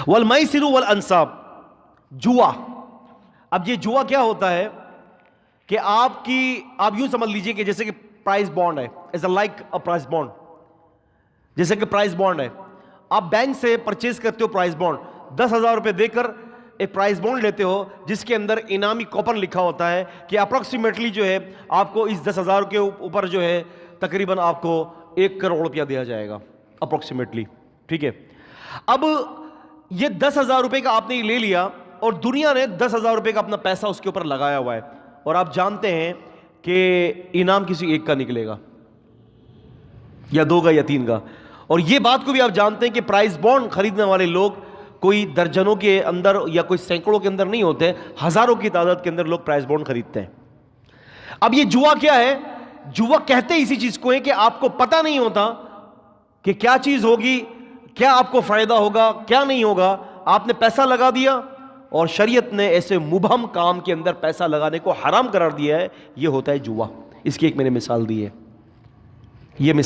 والمیسر والانصاب، جوا. اب یہ جوا کیا ہوتا ہے کہ آپ یوں سمجھ لیجئے کہ جیسے کہ پرائز بانڈ ہے، is a like a prize bond. جیسے کہ پرائز بانڈ ہے، آپ بینک سے پرچیز کرتے ہو پرائز بانڈ، 10,000 روپے دے کر ایک پرائز بانڈ لیتے ہو جس کے اندر انعامی کوپن لکھا ہوتا ہے کہ اپروکسیمیٹلی جو ہے آپ کو اس 10,000 کے اوپر جو ہے تقریباً آپ کو 1 کروڑ روپیہ دیا جائے گا اپروکسیمیٹلی. ٹھیک ہے. اب یہ 10,000 روپے کا آپ نے لے لیا اور دنیا نے 10,000 روپے کا اپنا پیسہ اس کے اوپر لگایا ہوا ہے، اور آپ جانتے ہیں کہ انعام کسی ایک کا نکلے گا یا 2 کا یا 3 کا. اور یہ بات کو بھی آپ جانتے ہیں کہ پرائز بانڈ خریدنے والے لوگ کوئی درجنوں کے اندر یا کوئی سینکڑوں کے اندر نہیں ہوتے، ہزاروں کی تعداد کے اندر لوگ پرائز بانڈ خریدتے ہیں. اب یہ جوا کیا ہے؟ جوا کہتے اسی چیز کو ہے کہ آپ کو پتہ نہیں ہوتا کہ کیا چیز ہوگی، کیا آپ کو فائدہ ہوگا، کیا نہیں ہوگا. آپ نے پیسہ لگا دیا اور شریعت نے ایسے مبہم کام کے اندر پیسہ لگانے کو حرام قرار دیا ہے. یہ ہوتا ہے جوا. اس کی ایک میں نے مثال دی ہے. یہ مثال